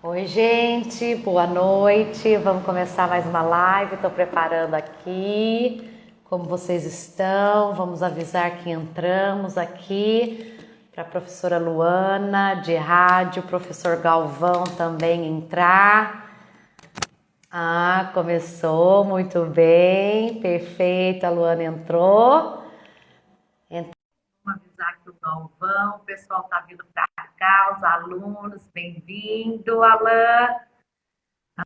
Oi, gente, boa noite. Vamos começar mais uma live. Estou preparando aqui. Como vocês estão? Vamos avisar que entramos aqui para a professora Luana de rádio, professor Galvão também entrar. Ah, começou, muito bem, perfeito. A Luana entrou. Vamos avisar que o Galvão, o pessoal está vindo para cá, os alunos, bem-vindo, Alan.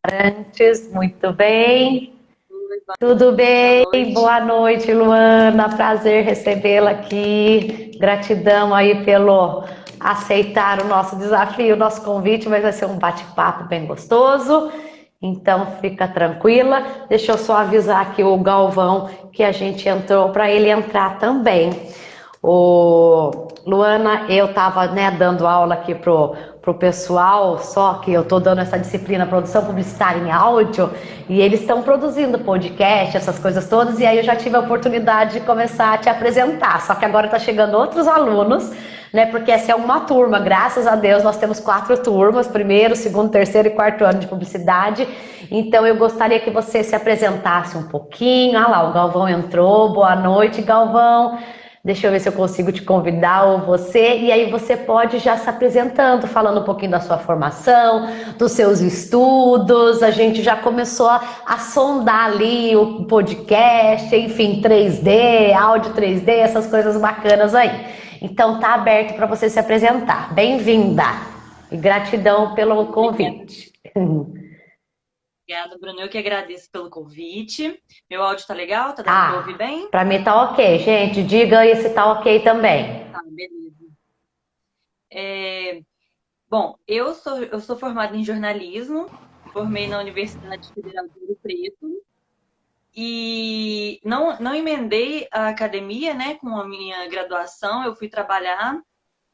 Arantes, muito bem. Tudo bem? Boa noite, Luana. Prazer recebê-la aqui. Gratidão aí pelo aceitar o nosso desafio, o nosso convite, mas vai ser um bate-papo bem gostoso. Então fica tranquila. Deixa eu só avisar aqui o Galvão que a gente entrou para ele entrar também. Luana, eu estava dando aula aqui pro pessoal, só que eu estou dando essa disciplina produção publicitária em áudio, e eles estão produzindo podcast, essas coisas todas, e aí eu já tive a oportunidade de começar a te apresentar, só que agora está chegando outros alunos, né, porque essa é uma turma, graças a Deus nós temos 4 turmas, primeiro, segundo, terceiro e quarto ano de publicidade, então eu gostaria que você se apresentasse um pouquinho. Ah lá, o Galvão entrou, boa noite, Galvão. Deixa eu ver se eu consigo te convidar ou você, e aí você pode já se apresentando, falando um pouquinho da sua formação, dos seus estudos. A gente já começou a sondar ali o podcast, enfim, 3D, áudio 3D, essas coisas bacanas aí. Então tá aberto para você se apresentar. Bem-vinda e gratidão pelo convite. Obrigada, Bruno. Eu que agradeço pelo convite. Meu áudio tá legal? Tá dando para ouvir bem? Para mim tá ok, gente. Diga aí se tá ok também. Tá, beleza. Bom, eu sou formada em jornalismo, formei na Universidade Federal de Ouro Preto e não emendei a academia, né, com a minha graduação. Eu fui trabalhar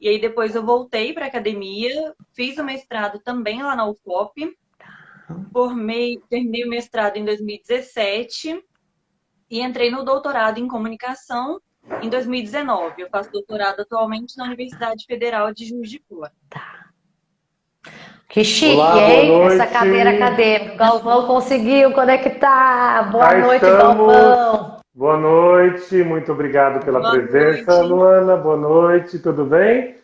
e aí depois eu voltei para a academia, fiz o mestrado também lá na UFOP, terminei o mestrado em 2017 e entrei no doutorado em comunicação em 2019. Eu faço doutorado atualmente na Universidade Federal de Juiz de Fora. Que chique, Olá, boa hein? Essa noite. cadeira acadêmica. Galvão conseguiu conectar. Boa Cá noite, estamos. Galvão. Boa noite, muito obrigado pela Boa presença, noite. Luana. Boa noite, tudo bem?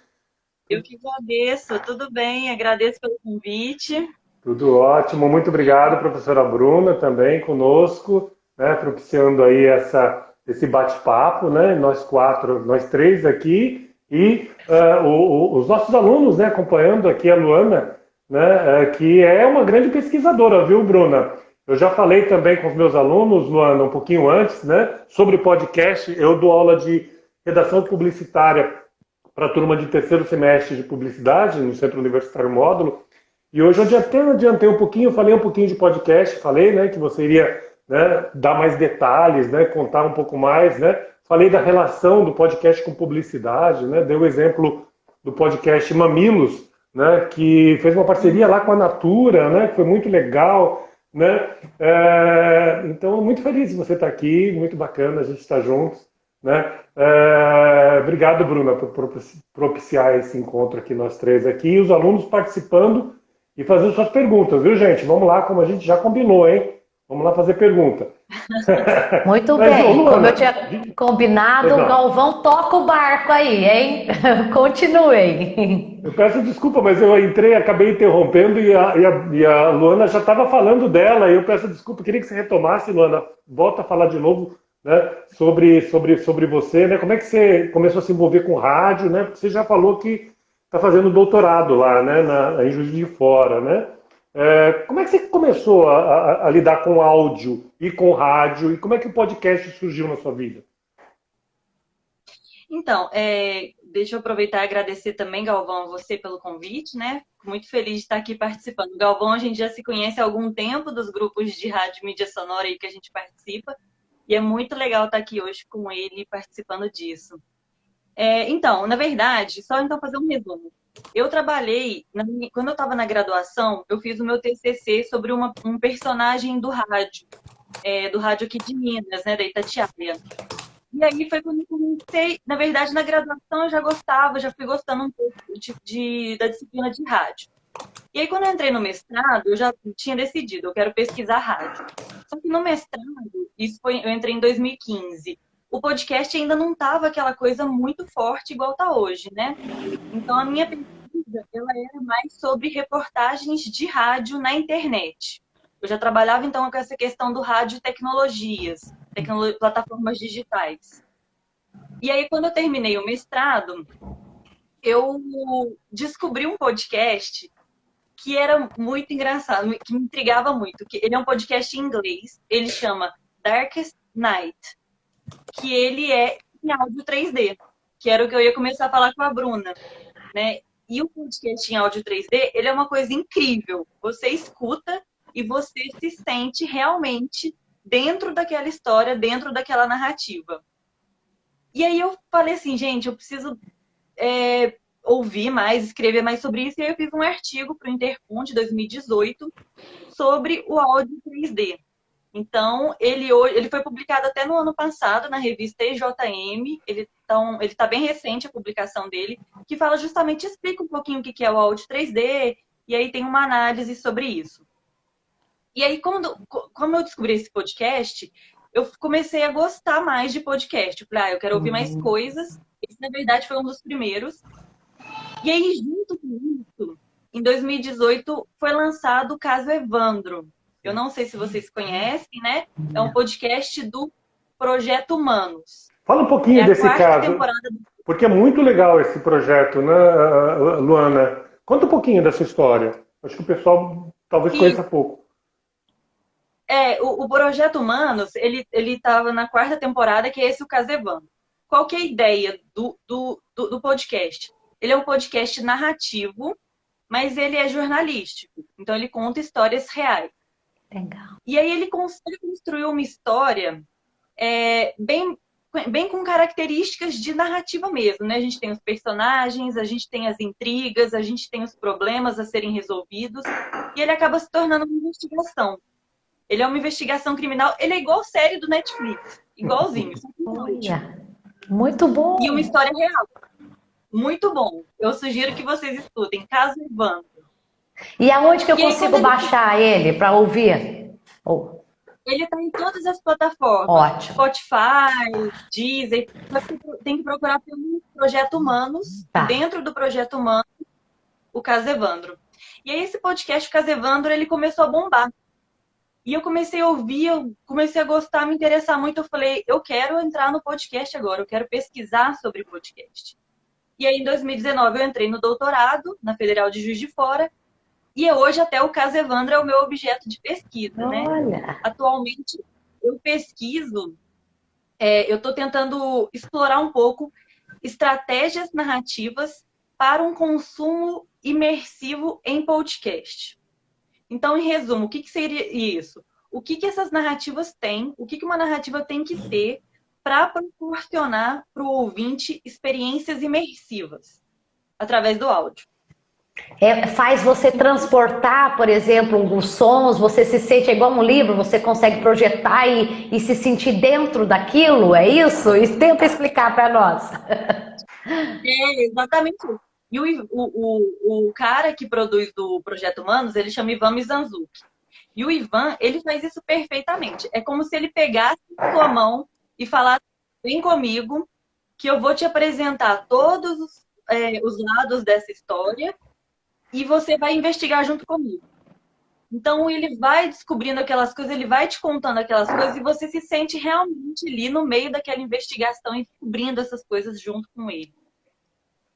Eu que agradeço. Tudo bem? Agradeço pelo convite. Tudo ótimo, muito obrigado, professora Bruna, também conosco, né, propiciando aí esse bate-papo, né, nós quatro, nós três aqui, e os nossos alunos, né, acompanhando aqui a Luana, né, que é uma grande pesquisadora, viu, Bruna? Eu já falei também com os meus alunos, Luana, um pouquinho antes, né, sobre podcast. Eu dou aula de redação publicitária para a turma de terceiro semestre de publicidade no Centro Universitário Módulo. E hoje eu até adiantei um pouquinho, falei um pouquinho de podcast, falei, né, que você iria, né, dar mais detalhes, né, contar um pouco mais, né. Falei da relação do podcast com publicidade, né, dei o exemplo do podcast Mamilos, né, que fez uma parceria lá com a Natura, né, que foi muito legal, né. Então, muito feliz de você estar aqui, muito bacana a gente estar juntos, né. Obrigado, Bruna, por propiciar esse encontro aqui, nós três aqui, e os alunos participando e fazendo suas perguntas, viu, gente? Vamos lá, como a gente já combinou, hein? Vamos lá fazer pergunta. Muito Mas, bem. Luana, Como eu tinha combinado, o Galvão toca o barco aí, hein? Continuem. eu peço desculpa, mas eu entrei, acabei interrompendo e a Luana já estava falando dela, e eu peço desculpa, queria que você retomasse, Luana, volta a falar de novo, né, sobre você, né? Como é que você começou a se envolver com rádio, né? Porque você já falou que está fazendo doutorado lá, né, em Juiz de Fora, né? Como é que você começou a lidar com áudio e com rádio, e como é que o podcast surgiu na sua vida? Então, deixa eu aproveitar e agradecer também, Galvão, a você pelo convite, né? Fico muito feliz de estar aqui participando. O Galvão, a gente já se conhece há algum tempo dos grupos de rádio e mídia sonora aí que a gente participa, e é muito legal estar aqui hoje com ele participando disso. Então, na verdade, só então fazer um resumo. Eu trabalhei, quando eu estava na graduação, eu fiz o meu TCC sobre um personagem do rádio aqui de Minas, né, da Itatiaia. E aí foi quando eu comecei, na verdade, na graduação eu já gostava, já fui gostando um pouco da disciplina de rádio. E aí, quando eu entrei no mestrado, eu já tinha decidido, eu quero pesquisar rádio. Só que no mestrado, eu entrei em 2015, o podcast ainda não estava aquela coisa muito forte igual está hoje, né? Então, a minha pesquisa, ela era mais sobre reportagens de rádio na internet. Eu já trabalhava, então, com essa questão do rádio e tecnologias, plataformas digitais. E aí, quando eu terminei o mestrado, eu descobri um podcast que era muito engraçado, que me intrigava muito. Que ele é um podcast em inglês, ele chama Darkest Night, que ele é em áudio 3D, que era o que eu ia começar a falar com a Bruna, né? E o podcast em áudio 3D, ele é uma coisa incrível. Você escuta e você se sente realmente dentro daquela história, dentro daquela narrativa. E aí eu falei assim, gente, eu preciso ouvir mais, escrever mais sobre isso. E aí eu fiz um artigo para o Intercom de 2018 sobre o áudio 3D. Então, ele foi publicado até no ano passado na revista EJM. Ele tá bem recente a publicação dele, que fala justamente, explica um pouquinho o que é o áudio 3D, e aí tem uma análise sobre isso. E aí, como eu descobri esse podcast, eu comecei a gostar mais de podcast. Eu falei, eu quero ouvir mais coisas. Esse, na verdade, foi um dos primeiros. E aí, junto com isso, em 2018, foi lançado o Caso Evandro. Eu não sei se vocês conhecem, né? É um podcast do Projeto Humanos. Fala um pouquinho desse caso, porque é muito legal esse projeto, né, Luana? Conta um pouquinho dessa história. Acho que o pessoal talvez conheça pouco. O Projeto Humanos, ele estava na 4ª temporada, que é esse o Caso Evandro. Qual que é a ideia do podcast? Ele é um podcast narrativo, mas ele é jornalístico. Então, ele conta histórias reais. Legal. E aí, ele construiu uma história bem com características de narrativa mesmo, né? A gente tem os personagens, a gente tem as intrigas, a gente tem os problemas a serem resolvidos. E ele acaba se tornando uma investigação. Ele é uma investigação criminal. Ele é igual série do Netflix. Igualzinho. Olha, muito bom. E uma história real. Muito bom. Eu sugiro que vocês estudem. Caso Evandro. E aonde que eu consigo baixar ele para ouvir? Ele está em todas as plataformas. Ótimo. Spotify, Deezer. Você tem que procurar pelo Projeto Humanos. Tá. Dentro do Projeto Humanos, o Caso Evandro. E aí esse podcast, o Caso Evandro, ele começou a bombar. E eu comecei a ouvir, eu comecei a gostar, me interessar muito. Eu falei, eu quero entrar no podcast agora, eu quero pesquisar sobre podcast. E aí, em 2019, eu entrei no doutorado, na Federal de Juiz de Fora. E hoje, até o Caso Evandro é o meu objeto de pesquisa, né? Olha. Atualmente, eu pesquiso, eu estou tentando explorar um pouco estratégias narrativas para um consumo imersivo em podcast. Então, em resumo, o que seria isso? O que essas narrativas têm? O que uma narrativa tem que ter para proporcionar para o ouvinte experiências imersivas através do áudio? Faz você transportar, por exemplo, os sons, você se sente igual um livro, você consegue projetar e se sentir dentro daquilo, é isso? E tenta explicar para nós. Exatamente isso. E o cara que produz do Projeto Humanos, ele chama Ivan Mizanzuki. E o Ivan, ele faz isso perfeitamente. É como se ele pegasse a sua mão e falasse, vem comigo, que eu vou te apresentar todos os lados dessa história e você vai investigar junto comigo. Então, ele vai descobrindo aquelas coisas, ele vai te contando aquelas coisas e você se sente realmente ali no meio daquela investigação e descobrindo essas coisas junto com ele.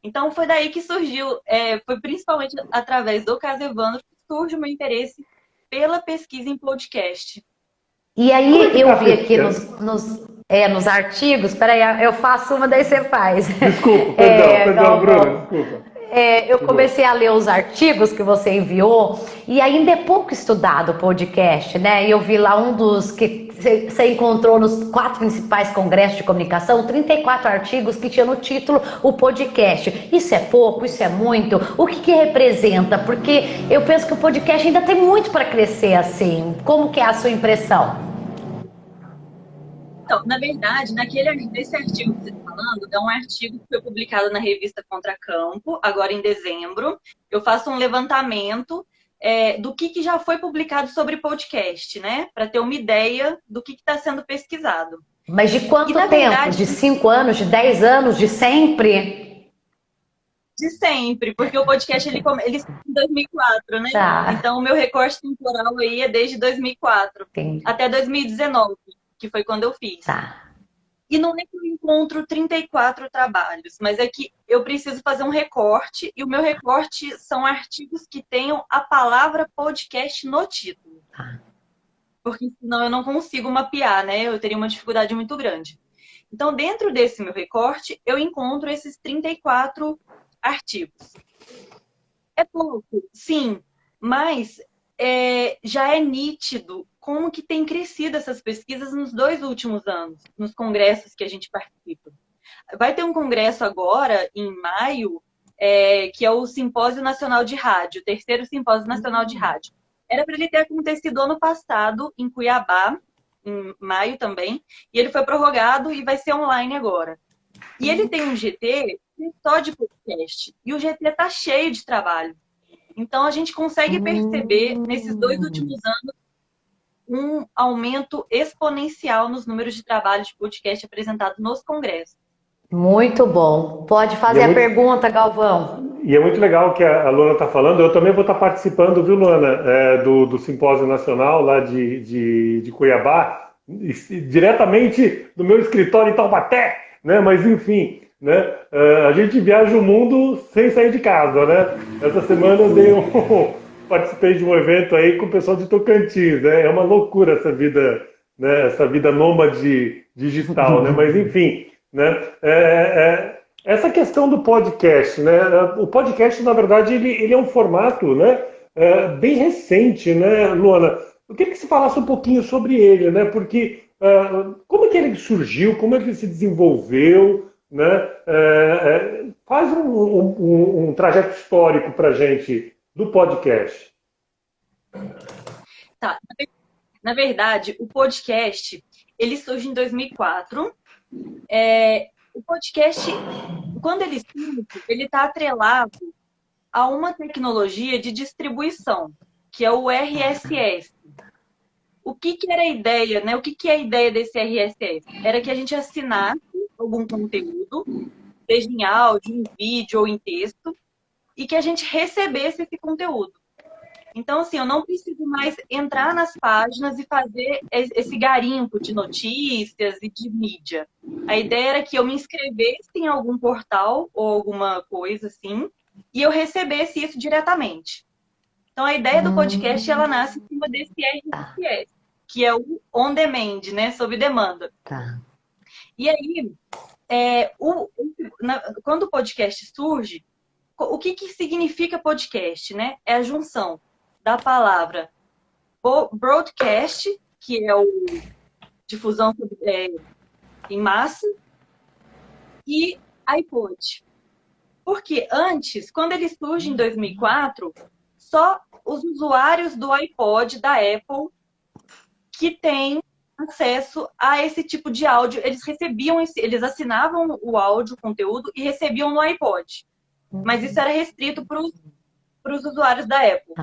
Então, foi daí que surgiu, foi principalmente através do Caso Evandro que surge o meu interesse pela pesquisa em podcast. E aí, eu vi aqui nos artigos, peraí, eu faço uma, daí você faz. Desculpa, perdão, Bruna, desculpa. Eu comecei a ler os artigos que você enviou e ainda é pouco estudado o podcast, né? E eu vi lá um dos que você encontrou nos 4 principais congressos de comunicação, 34 artigos que tinha no título o podcast. Isso é pouco? Isso é muito? O que representa? Porque eu penso que o podcast ainda tem muito para crescer assim. Como que é a sua impressão? Então, na verdade, nesse artigo que você está falando, é um artigo que foi publicado na revista Contracampo, agora em dezembro. Eu faço um levantamento do que já foi publicado sobre podcast, né? Para ter uma ideia do que está sendo pesquisado. Mas de quanto tempo? Verdade, de 5 anos, de 10 anos, de sempre? De sempre, porque o podcast ele começou em 2004, né? Tá. Então o meu recorte temporal aí é desde 2004 Entendi. até 2019, que foi quando eu fiz. Tá. E não é que eu encontro 34 trabalhos, mas é que eu preciso fazer um recorte, e o meu recorte são artigos que tenham a palavra podcast no título. Tá. Porque senão eu não consigo mapear, né? Eu teria uma dificuldade muito grande. Então, dentro desse meu recorte, eu encontro esses 34 artigos. É pouco, sim, mas já é nítido como que tem crescido essas pesquisas nos 2 últimos anos, nos congressos que a gente participa. Vai ter um congresso agora, em maio, que é o Simpósio Nacional de Rádio, o 3º Simpósio Nacional de Rádio. Era para ele ter acontecido ano passado, em Cuiabá, em maio também, e ele foi prorrogado e vai ser online agora. E ele tem um GT só de podcast, e o GT está cheio de trabalho. Então, a gente consegue perceber, nesses 2 últimos anos, um aumento exponencial nos números de trabalho de podcast apresentados nos congressos. Muito bom. Pode fazer a pergunta, Galvão. E é muito legal o que a Luana está falando. Eu também vou estar participando, viu, Luana, do Simpósio Nacional lá de Cuiabá, diretamente do meu escritório em Taubaté, né? Mas, enfim, né? A gente viaja o mundo sem sair de casa, né? Essa semana eu participei de um evento aí com o pessoal de Tocantins, né? É uma loucura essa vida, né? Essa vida nômade digital, né? Mas, enfim, né? Essa questão do podcast, né? O podcast, na verdade, ele é um formato, né? Bem recente, né, Luana? Eu queria que você falasse um pouquinho sobre ele, né? Porque como é que ele surgiu, como é que ele se desenvolveu, né? Faz um trajeto histórico para a gente do podcast. Tá. Na verdade, o podcast, ele surge em 2004. O podcast, quando ele surge, ele está atrelado a uma tecnologia de distribuição, que é o RSS. O que era a ideia, né? O que é a ideia desse RSS? Era que a gente assinasse algum conteúdo, seja em áudio, em vídeo ou em texto, e que a gente recebesse esse conteúdo. Então, assim, eu não preciso mais entrar nas páginas e fazer esse garimpo de notícias e de mídia. A ideia era que eu me inscrevesse em algum portal ou alguma coisa assim, e eu recebesse isso diretamente. Então, a ideia do podcast, ela nasce em cima desse RSS, que é o on demand, né? Sob demanda. Tá. E aí, quando o podcast surge, o que significa podcast, né? É a junção da palavra broadcast, que é o difusão em massa, e iPod. Porque antes, quando ele surge em 2004, só os usuários do iPod da Apple que têm acesso a esse tipo de áudio, eles assinavam o áudio, o conteúdo, e recebiam no iPod. Mas isso era restrito para os usuários da Apple.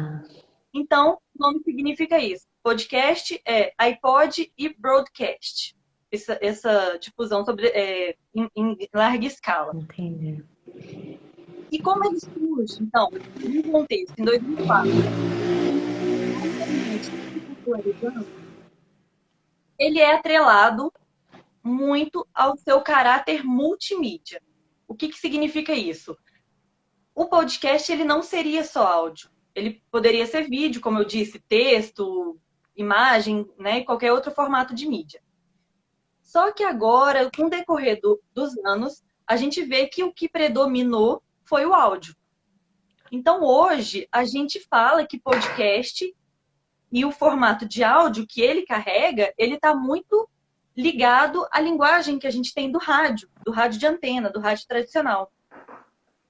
Então, o nome significa isso. Podcast é iPod e broadcast. Essa difusão em larga escala. Entendi. E como ele surge, então, no contexto, em 2004, ele é atrelado muito ao seu caráter multimídia. O que significa isso? O podcast, ele não seria só áudio. Ele poderia ser vídeo, como eu disse, texto, imagem, né, e qualquer outro formato de mídia. Só que agora, com o decorrer dos anos, a gente vê que o que predominou foi o áudio. Então, hoje, a gente fala que podcast e o formato de áudio que ele carrega, ele está muito ligado à linguagem que a gente tem do rádio de antena, do rádio tradicional.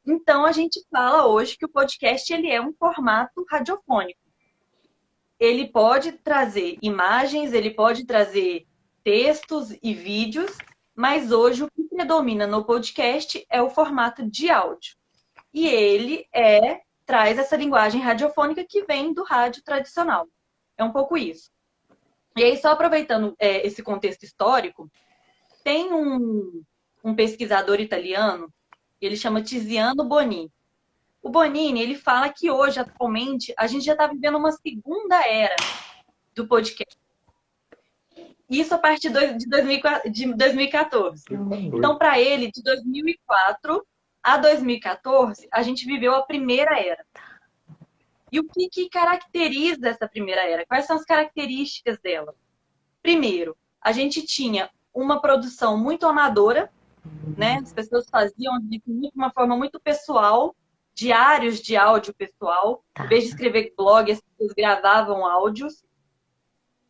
Então, a gente fala hoje que o podcast ele é um formato radiofônico. Ele pode trazer imagens, ele pode trazer textos e vídeos, mas hoje o que predomina no podcast é o formato de áudio. E ele traz essa linguagem radiofônica que vem do rádio tradicional. É um pouco isso. E aí, só aproveitando esse contexto histórico, tem um pesquisador italiano, ele chama Tiziano Bonini. O Bonini, ele fala que hoje, atualmente, a gente já está vivendo uma segunda era do podcast. Isso a partir de 2014. Então, para ele, de 2004 a 2014, a gente viveu a primeira era. E o que caracteriza essa primeira era? Quais são as características dela? Primeiro, a gente tinha uma produção muito amadora, né? As pessoas faziam de uma forma muito pessoal, diários de áudio pessoal. Em vez de escrever blog, as pessoas gravavam áudios.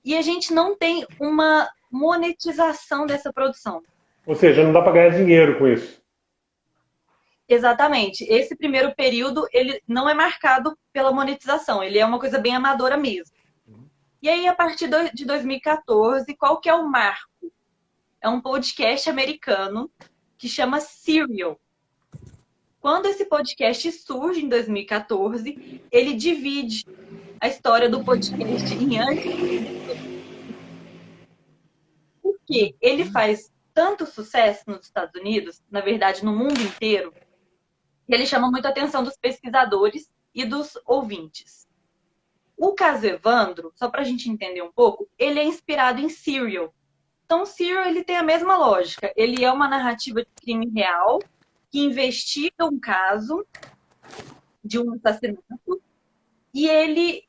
E a gente não tem uma monetização dessa produção. Ou seja, não dá para ganhar dinheiro com isso. Exatamente. Esse primeiro período, ele não é marcado pela monetização. Ele é uma coisa bem amadora mesmo. E aí, a partir de 2014, qual que é o marco? É um podcast americano que chama Serial. Quando esse podcast surge em 2014, ele divide a história do podcast em antes e depois. Porque ele faz tanto sucesso nos Estados Unidos, na verdade no mundo inteiro, que ele chama muito a atenção dos pesquisadores e dos ouvintes. O caso Evandro, só para a gente entender um pouco, ele é inspirado em Serial. Então, Serial ele tem a mesma lógica. Ele é uma narrativa de crime real que investiga um caso de um assassinato e ele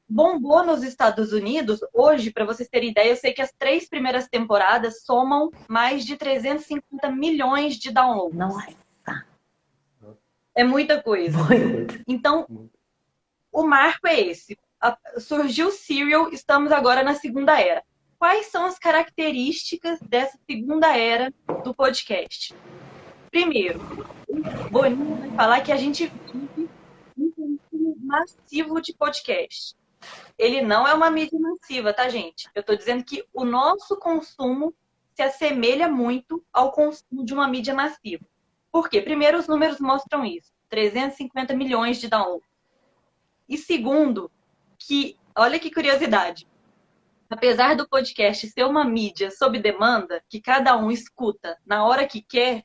bombou nos Estados Unidos. Hoje, para vocês terem ideia, eu sei que as 3 primeiras temporadas somam mais de 350 milhões de downloads. Nossa! É muita coisa. Muito. Então, o marco é esse. Surgiu o Serial, estamos agora na segunda era. Quais são as características dessa segunda era do podcast? Primeiro, o Boninho vai falar que a gente vive um consumo massivo de podcast. Ele não é uma mídia massiva, tá, gente? Eu estou dizendo que o nosso consumo se assemelha muito ao consumo de uma mídia massiva. Por quê? Primeiro, os números mostram isso. 350 milhões de downloads. E segundo, que, olha que curiosidade, apesar do podcast ser uma mídia sob demanda, que cada um escuta na hora que quer,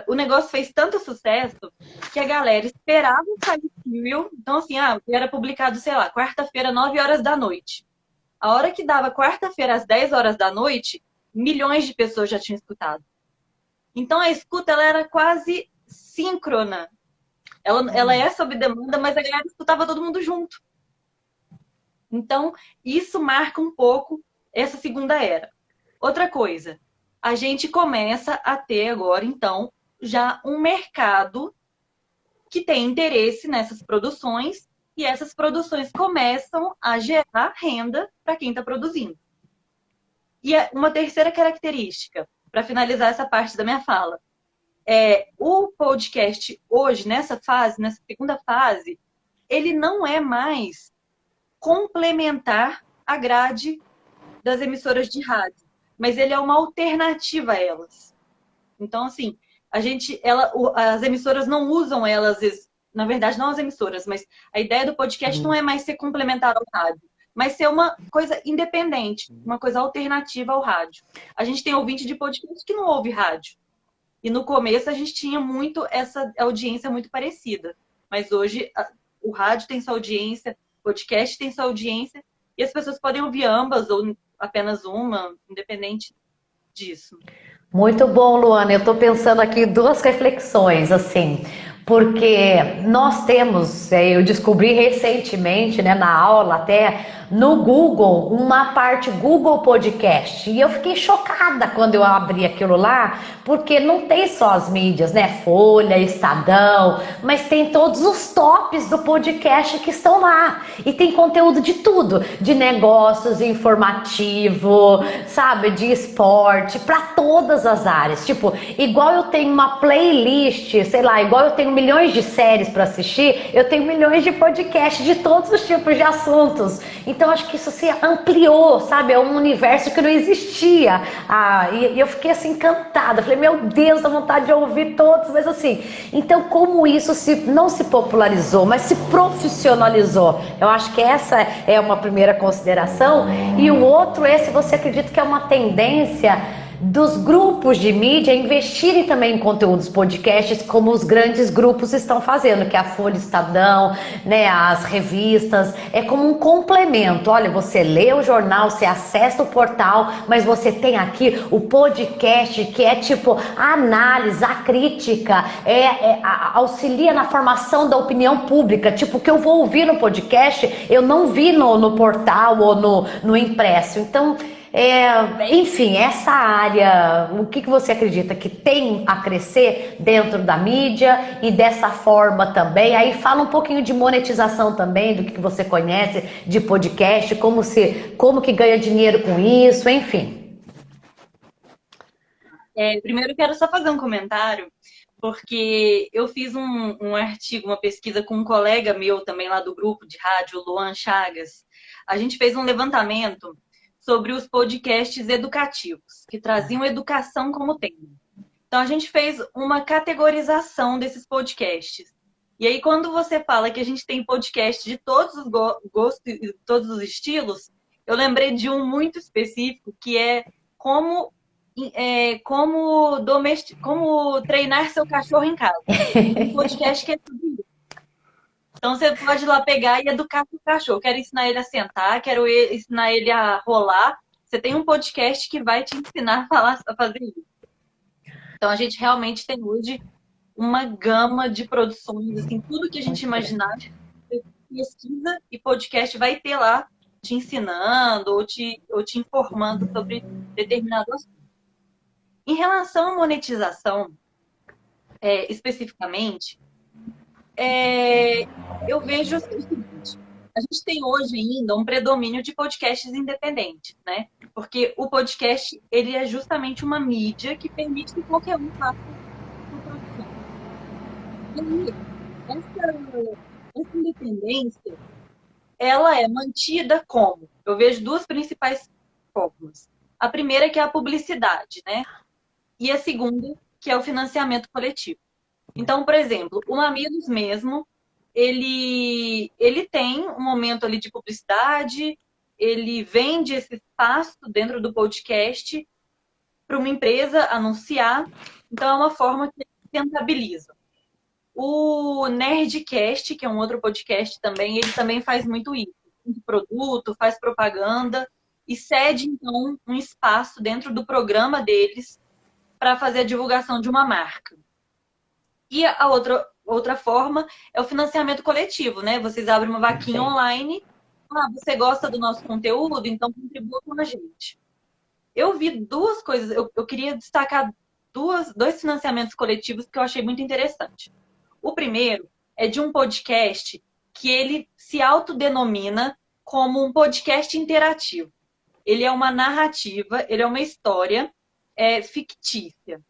o negócio fez tanto sucesso que a galera esperava sair o Serial. Então, assim, era publicado, sei lá, quarta-feira, 9 horas da noite. A hora que dava quarta-feira, às 10 horas da noite, milhões de pessoas já tinham escutado. Então, a escuta ela era quase síncrona. Ela é sob demanda, mas a galera escutava todo mundo junto. Então, isso marca um pouco essa segunda era. Outra coisa, a gente começa a ter agora, então, já um mercado que tem interesse nessas produções e essas produções começam a gerar renda para quem está produzindo. E uma terceira característica, para finalizar essa parte da minha fala, o podcast hoje, nessa segunda fase, ele não é mais complementar a grade das emissoras de rádio, mas ele é uma alternativa a elas. Então, assim, as emissoras não usam elas, na verdade, não as emissoras, mas a ideia do podcast não é mais ser complementar ao rádio, mas ser uma coisa independente, uma coisa alternativa ao rádio. A gente tem ouvinte de podcast que não ouve rádio. E no começo a gente tinha muito essa audiência muito parecida. Mas hoje o rádio tem sua audiência, o podcast tem sua audiência, e as pessoas podem ouvir ambas ou apenas uma, independente disso. Muito bom, Luana. Eu estou pensando aqui 2 reflexões, assim, porque nós temos, eu descobri recentemente, né, na aula até, no Google, uma parte Google Podcast. E eu fiquei chocada quando eu abri aquilo lá, porque não tem só as mídias, né? Folha, Estadão, mas tem todos os tops do podcast que estão lá. E tem conteúdo de tudo, de negócios, informativo, sabe, de esporte, para todas as áreas. Tipo, igual eu tenho uma playlist, sei lá, igual eu tenho tenho milhões de séries para assistir, eu tenho milhões de podcasts de todos os tipos de assuntos. Então acho que isso se ampliou, sabe? É um universo que não existia. E eu fiquei assim encantada. Falei, meu Deus, dá vontade de ouvir todos, mas assim. Então, como isso não se popularizou, mas se profissionalizou? Eu acho que essa é uma primeira consideração. E o outro é se você acredita que é uma tendência dos grupos de mídia investirem também em conteúdos podcasts, como os grandes grupos estão fazendo, que é a Folha, Estadão, né, as revistas, é como um complemento. Olha, você lê o jornal, você acessa o portal, mas você tem aqui o podcast, que é tipo a análise, a crítica, auxilia na formação da opinião pública, tipo o que eu vou ouvir no podcast, eu não vi no portal ou no impresso. Então, enfim, essa área, o que você acredita que tem a crescer dentro da mídia e dessa forma também? Aí fala um pouquinho de monetização também, do que você conhece de podcast, como que ganha dinheiro com isso, enfim. Primeiro eu quero só fazer um comentário, porque eu fiz um artigo, uma pesquisa com um colega meu também lá do grupo de rádio, Luan Chagas. A gente fez um levantamento sobre os podcasts educativos, que traziam educação como tema. Então, a gente fez uma categorização desses podcasts. E aí, quando você fala que a gente tem podcast de todos os gostos e todos os estilos, eu lembrei de um muito específico, que é como treinar seu cachorro em casa. Um podcast que é tudo isso. Então, você pode ir lá pegar e educar seu cachorro. Quero ensinar ele a sentar, quero ensinar ele a rolar. Você tem um podcast que vai te ensinar a fazer isso. Então, a gente realmente tem hoje uma gama de produções, assim, tudo que a gente imaginar, pesquisa e podcast vai ter lá te ensinando ou te informando sobre determinado assunto. Em relação à monetização, especificamente, eu vejo o seguinte: a gente tem hoje ainda um predomínio de podcasts independentes, né? Porque o podcast, ele é justamente uma mídia que permite que qualquer um faça sua produção. E essa independência, ela é mantida como? Eu vejo duas principais formas. A primeira que é a publicidade, né? E a segunda que é o financiamento coletivo. Então, por exemplo, o Mamilos mesmo, ele tem um momento ali de publicidade, ele vende esse espaço dentro do podcast para uma empresa anunciar. Então, é uma forma que ele rentabiliza. O Nerdcast, que é um outro podcast também, ele também faz muito isso. Muito produto, faz propaganda e cede, então, um espaço dentro do programa deles para fazer a divulgação de uma marca. E a outra forma é o financiamento coletivo, né? Vocês abrem uma vaquinha online. Você gosta do nosso conteúdo? Então contribua com a gente. Eu vi duas coisas. Eu queria destacar dois financiamentos coletivos que eu achei muito interessante. O primeiro é de um podcast que ele se autodenomina como um podcast interativo. Ele é uma narrativa, ele é uma história fictícia.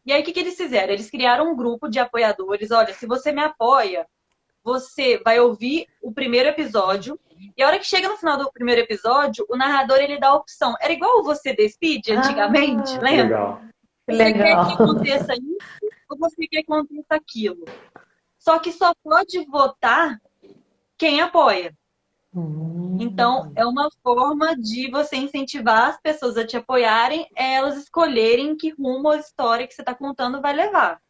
E aí, o que eles fizeram? Eles criaram um grupo de apoiadores. Olha, se você me apoia, você vai ouvir o primeiro episódio. E a hora que chega no final do primeiro episódio, o narrador, ele dá a opção. Era igual o Você Decide antigamente, lembra? Legal. Legal. Você quer que aconteça isso ou você quer que aconteça aquilo? Só que só pode votar quem apoia. Então, é uma forma de você incentivar as pessoas a te apoiarem, elas escolherem que rumo a história que você está contando vai levar.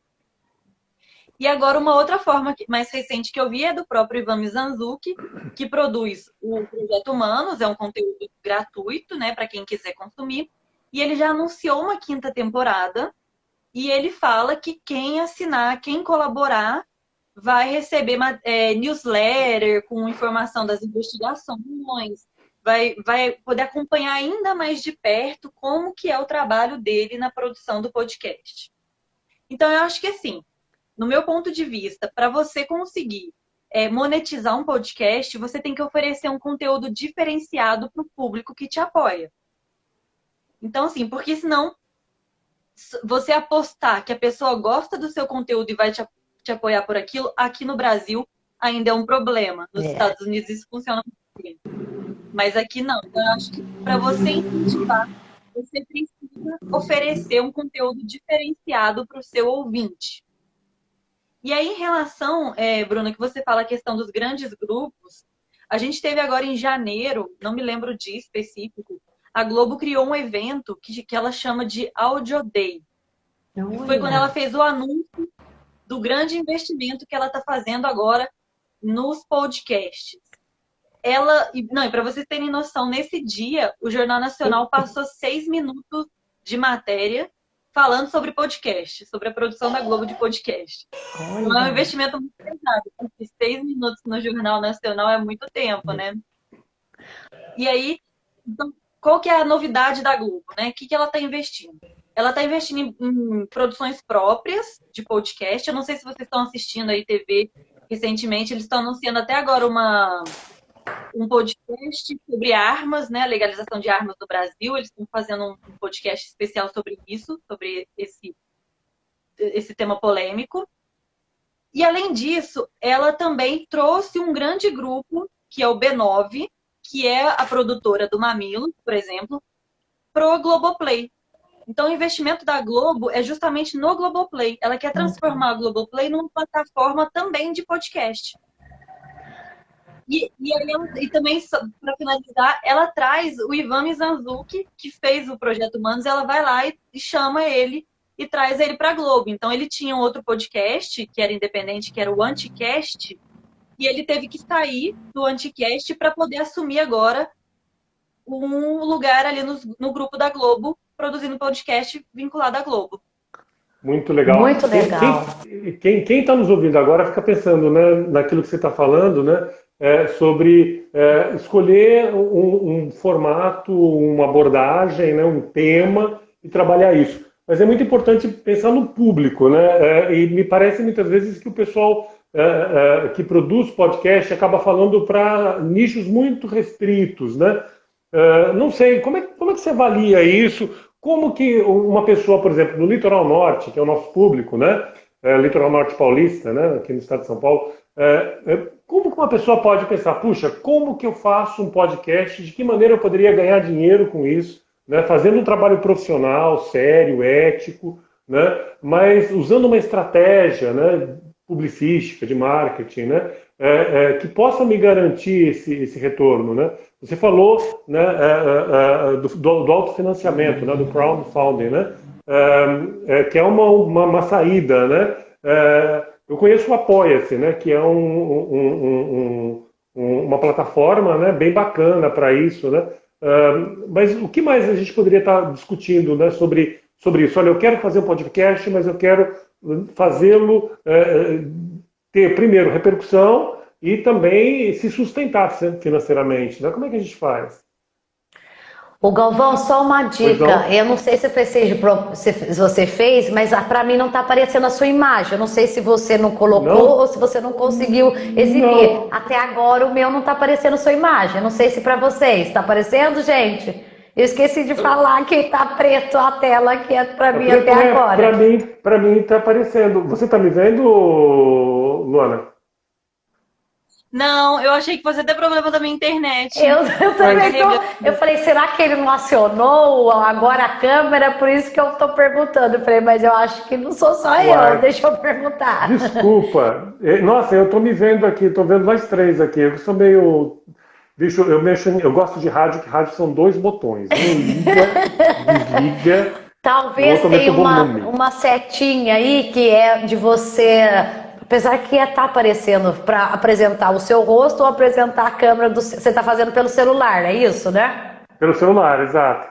E agora, uma outra forma mais recente que eu vi é do próprio Ivan Mizanzuki, que produz o Projeto Humanos, é um conteúdo gratuito, né, para quem quiser consumir. E ele já anunciou uma 5ª temporada, e ele fala que quem assinar, quem colaborar, vai receber newsletter com informação das investigações, vai poder acompanhar ainda mais de perto como que é o trabalho dele na produção do podcast. Então, eu acho que assim, no meu ponto de vista, para você conseguir monetizar um podcast, você tem que oferecer um conteúdo diferenciado para o público que te apoia. Então, assim, porque senão você apostar que a pessoa gosta do seu conteúdo e vai te te apoiar por aquilo, aqui no Brasil ainda é um problema. Nos É. Estados Unidos isso funciona muito bem. Mas aqui não. Então, eu acho que para você incentivar, você precisa oferecer um conteúdo diferenciado para o seu ouvinte. E aí, em relação, Bruna, que você fala a questão dos grandes grupos, a gente teve agora em janeiro, não me lembro o dia específico, a Globo criou um evento que ela chama de Audio Day. Foi quando ela fez o anúncio do grande investimento que ela está fazendo agora nos podcasts. E para vocês terem noção, nesse dia, o Jornal Nacional passou 6 minutos de matéria falando sobre podcast, sobre a produção da Globo de podcast. Então, é um investimento muito pesado, porque 6 minutos no Jornal Nacional é muito tempo, né? E aí, então, qual que é a novidade da Globo, né? O que ela está investindo? Ela está investindo em produções próprias de podcast. Eu não sei se vocês estão assistindo aí TV recentemente, eles estão anunciando até agora um podcast sobre armas, né? A legalização de armas no Brasil. Eles estão fazendo um podcast especial sobre isso, sobre esse tema polêmico. E, além disso, ela também trouxe um grande grupo, que é o B9, que é a produtora do Mamilo, por exemplo, pro Globoplay. Então, o investimento da Globo é justamente no Globoplay. Ela quer transformar a Globoplay numa plataforma também de podcast. E também, para finalizar, ela traz o Ivan Mizanzuki, que fez o Projeto Humanos, ela vai lá e chama ele e traz ele para a Globo. Então, ele tinha um outro podcast, que era independente, que era o Anticast, e ele teve que sair do Anticast para poder assumir agora um lugar ali no grupo da Globo, produzindo podcast vinculado à Globo. Muito legal. Muito legal. Quem está nos ouvindo agora fica pensando, né, naquilo que você está falando, né, sobre escolher um formato, uma abordagem, né, um tema e trabalhar isso. Mas é muito importante pensar no público, né? E me parece muitas vezes que o pessoal que produz podcast acaba falando para nichos muito restritos, né? Não sei, como é que você avalia isso? Como que uma pessoa, por exemplo, no Litoral Norte, que é o nosso público, né? Litoral Norte paulista, né? Aqui no estado de São Paulo, como que uma pessoa pode pensar, puxa, como que eu faço um podcast? De que maneira eu poderia ganhar dinheiro com isso? Né? Fazendo um trabalho profissional, sério, ético, né? Mas usando uma estratégia, né, publicística, de marketing, né? Que possa me garantir esse retorno, né? Você falou, né, do autofinanciamento, né, do crowdfunding, né? Que é uma saída, né? Eu conheço o Apoia-se, né, que é uma plataforma, né, bem bacana para isso, né? Mas o que mais a gente poderia estar discutindo, né, sobre isso? Olha, eu quero fazer um podcast, mas eu quero fazê-lo ter, primeiro, repercussão e também se sustentar financeiramente, né? Como é que a gente faz? O Galvão, só uma dica. Eu não sei se você fez, mas para mim não está aparecendo a sua imagem. Eu não sei se você não colocou ou se você não conseguiu exibir. Não. Até agora o meu não está aparecendo a sua imagem. Eu não sei se para vocês está aparecendo, gente. Eu esqueci de falar que está preto a tela que é para mim até agora. Para mim está aparecendo. Você está me vendo, Luana? Não, eu achei que você tem problema da minha internet. Eu também eu falei, será que ele não acionou agora a câmera? Por isso que eu tô perguntando. Eu falei, mas eu acho que não sou só eu, deixa eu perguntar. Desculpa. Nossa, eu tô me vendo aqui, tô vendo nós três aqui. Eu sou meio... Eu gosto de rádio, que rádio são 2 botões. Liga, desliga. Talvez tenha uma setinha aí que é de você... Apesar que estar aparecendo para apresentar o seu rosto ou apresentar a câmera você está fazendo pelo celular, é isso, né? Pelo celular, exato.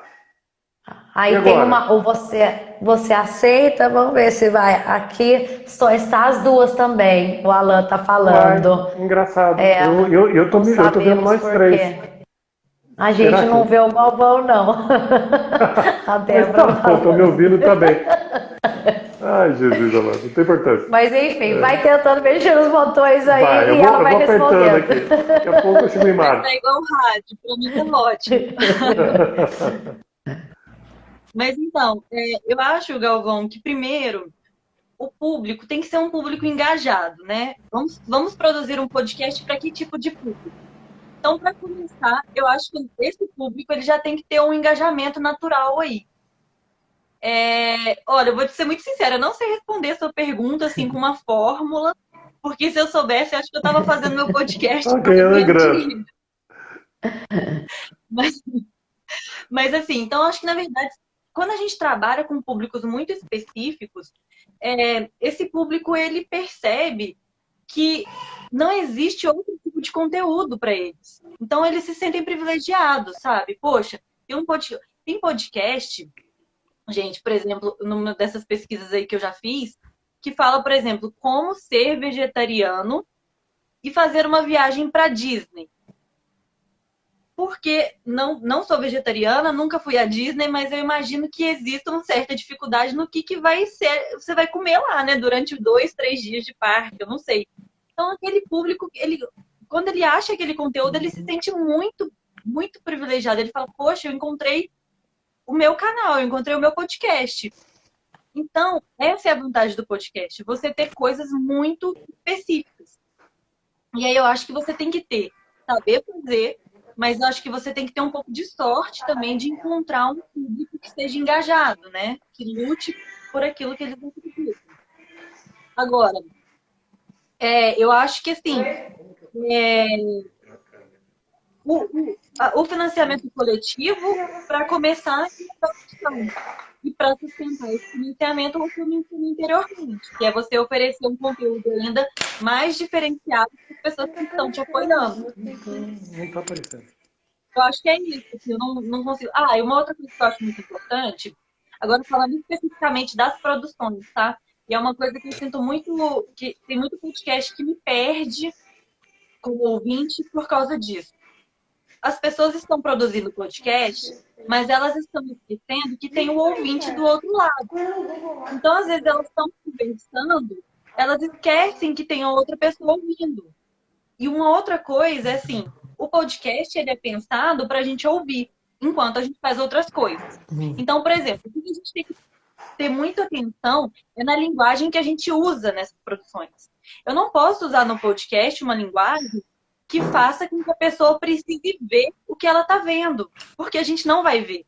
Aí tem ou você aceita, vamos ver se vai. Aqui está as duas também. O Alan tá falando. Engraçado. Eu tô vendo nós três. A gente não vê o Galvão, não. A Débora. Eu tô me ouvindo também. Ai, Jesus amado, não tem importância. Mas enfim, vai tentando mexer nos botões aí e ela vai respondendo. Aqui. Daqui a pouco eu chego em março. É igual rádio, pra mim é ótimo. Mas então, eu acho, Galvão, que primeiro o público tem que ser um público engajado, né? Vamos produzir um podcast para que tipo de público? Então, para começar, eu acho que esse público ele já tem que ter um engajamento natural aí. Olha, eu vou te ser muito sincera, eu não sei responder a sua pergunta assim com uma fórmula, porque se eu soubesse, eu acho que eu estava fazendo meu podcast Ok, dia. Mas assim, então acho que na verdade, quando a gente trabalha com públicos muito específicos, esse público ele percebe que não existe outro tipo de conteúdo para eles. Então eles se sentem privilegiados, sabe? Poxa, tem podcast, gente, por exemplo, numa dessas pesquisas aí que eu já fiz, que fala, por exemplo, como ser vegetariano e fazer uma viagem para Disney. Porque não sou vegetariana, nunca fui à Disney, mas eu imagino que exista uma certa dificuldade no que vai ser, você vai comer lá, né? Durante 2, 3 dias de parque, eu não sei. Então, aquele público, quando ele acha aquele conteúdo, ele se sente muito, muito privilegiado. Ele fala, poxa, eu encontrei o meu canal, eu encontrei o meu podcast. Então, essa é a vantagem do podcast, você ter coisas muito específicas. E aí eu acho que você tem que saber fazer, mas eu acho que você tem que ter um pouco de sorte também de encontrar um público que esteja engajado, né? Que lute por aquilo que eles acreditam. Agora, eu acho que assim, o financiamento coletivo, para começar, e para sustentar esse financiamento, você mencionou anteriormente, que é você oferecer um conteúdo ainda mais diferenciado para as pessoas que estão te apoiando. Não está aparecendo. Eu acho que é isso, assim, eu não consigo. E uma outra coisa que eu acho muito importante, agora falando especificamente das produções, tá? E é uma coisa que eu sinto muito, que tem muito podcast que me perde como ouvinte por causa disso. As pessoas estão produzindo podcast, mas elas estão esquecendo que tem o ouvinte do outro lado. Então, às vezes, elas estão conversando, elas esquecem que tem outra pessoa ouvindo. E uma outra coisa é assim, o podcast ele é pensado para a gente ouvir, enquanto a gente faz outras coisas. Então, por exemplo, o que a gente tem que ter muita atenção é na linguagem que a gente usa nessas produções. Eu não posso usar no podcast uma linguagem que faça com que a pessoa precise ver o que ela está vendo, porque a gente não vai ver.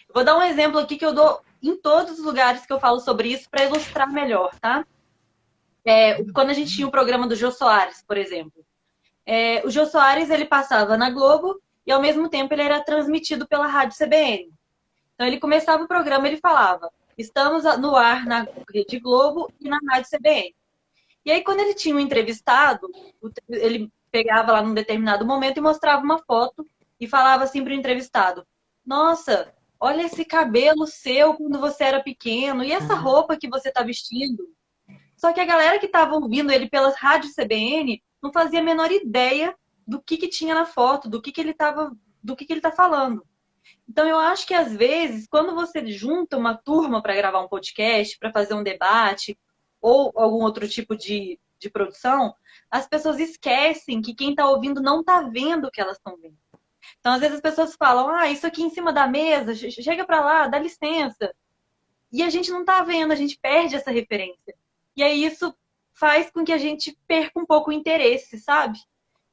Eu vou dar um exemplo aqui que eu dou em todos os lugares que eu falo sobre isso para ilustrar melhor, tá? Quando a gente tinha o programa do Jô Soares, por exemplo. O Jô Soares, ele passava na Globo e, ao mesmo tempo, ele era transmitido pela Rádio CBN. Então, ele começava o programa, ele falava, estamos no ar na Rede Globo e na Rádio CBN. E aí, quando ele tinha um entrevistado, ele pegava lá num determinado momento e mostrava uma foto e falava assim para o entrevistado, nossa, olha esse cabelo seu quando você era pequeno e essa roupa que você está vestindo. Só que a galera que estava ouvindo ele pela Rádio CBN não fazia a menor ideia do que tinha na foto, do que ele está falando. Então, eu acho que, às vezes, quando você junta uma turma para gravar um podcast, para fazer um debate ou algum outro tipo de produção, as pessoas esquecem que quem está ouvindo não está vendo o que elas estão vendo. Então, às vezes, as pessoas falam, isso aqui em cima da mesa, chega para lá, dá licença. E a gente não está vendo, a gente perde essa referência. E aí, isso faz com que a gente perca um pouco o interesse, sabe?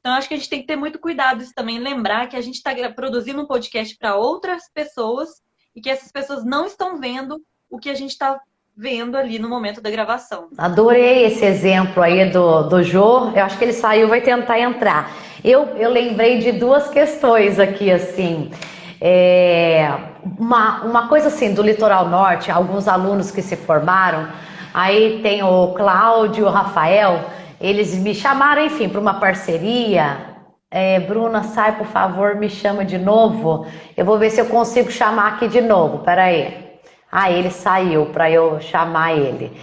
Então, acho que a gente tem que ter muito cuidado isso também, lembrar que a gente está produzindo um podcast para outras pessoas e que essas pessoas não estão vendo o que a gente está vendo ali no momento da gravação. Adorei esse exemplo aí do Jô. Eu acho que ele saiu, vai tentar entrar. Eu lembrei de duas questões aqui, assim. Uma coisa assim, do Litoral Norte, alguns alunos que se formaram, aí tem o Cláudio e o Rafael, eles me chamaram, enfim, para uma parceria. Bruna, sai, por favor, me chama de novo. Eu vou ver se eu consigo chamar aqui de novo, peraí. Ele saiu para eu chamar ele.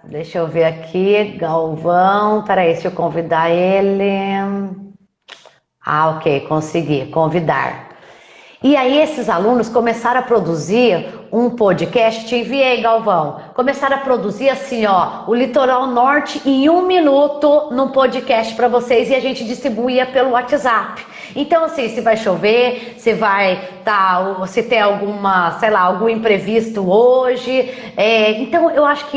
Deixa eu ver aqui, Galvão, peraí, deixa eu convidar ele. Ok, consegui convidar. E aí esses alunos começaram a produzir um podcast, te enviei, Galvão. Começaram a produzir assim, o Litoral Norte em 1 minuto num podcast para vocês e a gente distribuía pelo WhatsApp. Então, assim, se vai chover, se tem alguma, sei lá, algum imprevisto hoje. Então, eu acho que...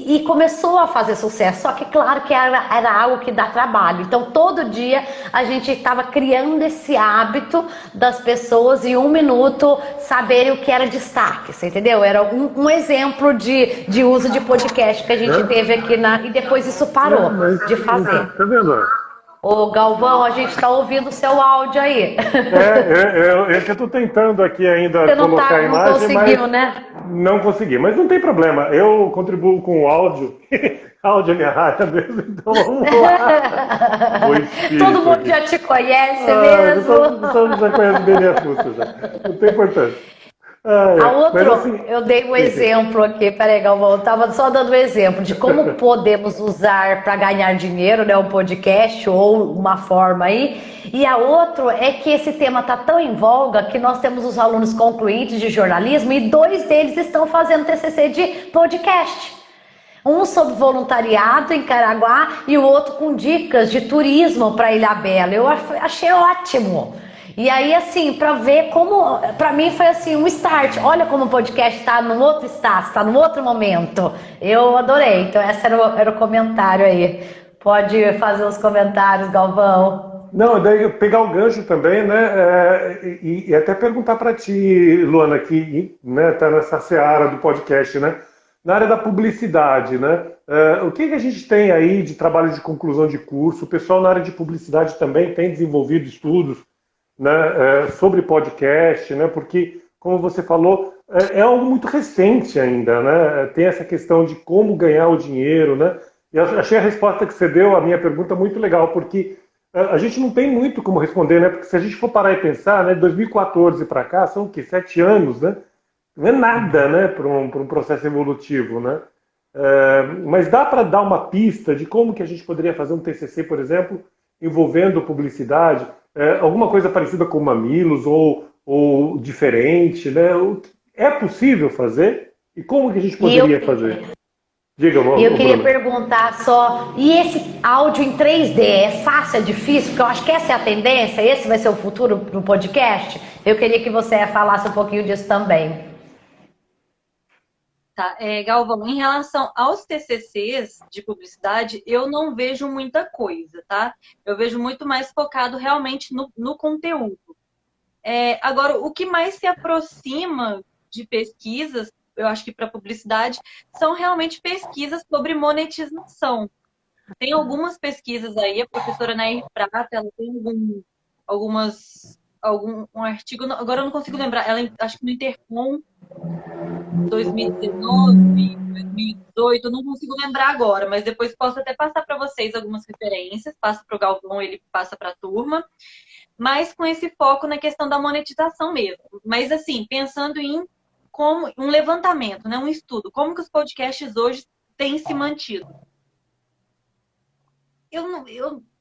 E começou a fazer sucesso, só que, claro, que era algo que dá trabalho. Então, todo dia a gente estava criando esse hábito das pessoas em 1 minuto saberem o que era destaque, você entendeu? Era um exemplo de uso de podcast que a gente teve aqui e depois isso parou de fazer. Tá vendo? Ô Galvão, a gente está ouvindo o seu áudio aí. É que eu estou tentando aqui ainda Você não colocar a não imagem, conseguiu, mas né? não consegui. Mas não tem problema, eu contribuo com o áudio. Áudio é minha área mesmo, então vamos lá. O espírito Todo mundo aqui. já te conhece mesmo. Todos já conhecem bem a Fuça já. Não tem importância. A outro, Mas assim, eu dei um exemplo aqui, peraí, Galvão, eu estava só dando um exemplo de como podemos usar para ganhar dinheiro, né, um podcast ou uma forma aí. E a outro é que esse tema está tão em voga que nós temos os alunos concluintes de jornalismo e 2 deles estão fazendo TCC de podcast. Um sobre voluntariado em Caraguá e o outro com dicas de turismo para Ilhabela. Eu achei ótimo. E aí, assim, para ver como... Para mim foi assim, um start. Olha como o podcast está num outro estágio, está num outro momento. Eu adorei. Então, esse era o comentário aí. Pode fazer os comentários, Galvão. não, daí pegar o gancho também, né? E até perguntar para ti, Luana, que né, tá nessa seara do podcast, né? Na área da publicidade, né? O que a gente tem aí de trabalho de conclusão de curso? O pessoal na área de publicidade também tem desenvolvido estudos, né, sobre podcast, né? Porque, como você falou, é algo muito recente ainda, né? Tem essa questão de como ganhar o dinheiro, né? E eu achei a resposta que você deu à minha pergunta muito legal, porque a gente não tem muito como responder, né? Porque se a gente for parar e pensar, né, de 2014 para cá, são o quê? 7 anos, né? Não é nada, né, para um processo evolutivo, né? Mas dá para dar uma pista de como que a gente poderia fazer um TCC, por exemplo, envolvendo publicidade, alguma coisa parecida com Mamilos ou diferente, né? É possível fazer? E como que a gente poderia fazer? Diga, E eu queria Bruno. perguntar só, e esse áudio em 3D, é fácil, é difícil? Porque eu acho que essa é a tendência, esse vai ser o futuro do podcast. Eu queria que você falasse um pouquinho disso também. Tá, Galvão, em relação aos TCCs de publicidade, eu não vejo muita coisa, tá? Eu vejo muito mais focado realmente no conteúdo. Agora, o que mais se aproxima de pesquisas, eu acho que para publicidade, são realmente pesquisas sobre monetização. Tem algumas pesquisas aí, a professora Nair Prata, ela tem um artigo, agora eu não consigo lembrar, ela acho que no Intercom 2019, 2018, eu não consigo lembrar agora, mas depois posso até passar para vocês algumas referências, passa para o Galvão, ele passa para a turma, mas com esse foco na questão da monetização mesmo. Mas assim, pensando em como um levantamento, né, um estudo, como que os podcasts hoje têm se mantido.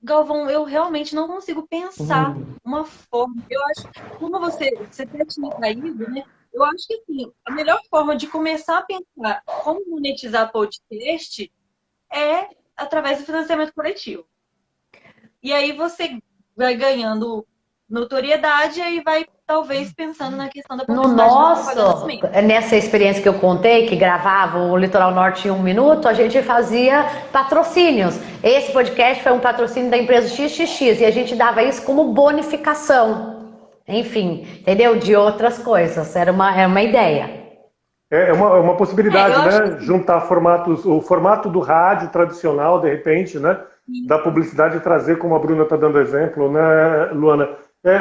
Galvão, eu realmente não consigo pensar uma forma. Eu acho, como você até tinha caído, né? Eu acho que assim, a melhor forma de começar a pensar como monetizar podcast é através do financiamento coletivo. E aí você vai ganhando notoriedade e vai talvez pensando na questão da publicidade. Nessa experiência que eu contei, que gravava o Litoral Norte em 1 minuto, a gente fazia patrocínios. Esse podcast foi um patrocínio da empresa XXX e a gente dava isso como bonificação. Enfim, entendeu? De outras coisas. Era uma ideia. É uma possibilidade, né? Juntar formatos, o formato do rádio tradicional, de repente, né? Da publicidade trazer, como a Bruna está dando exemplo, né, Luana?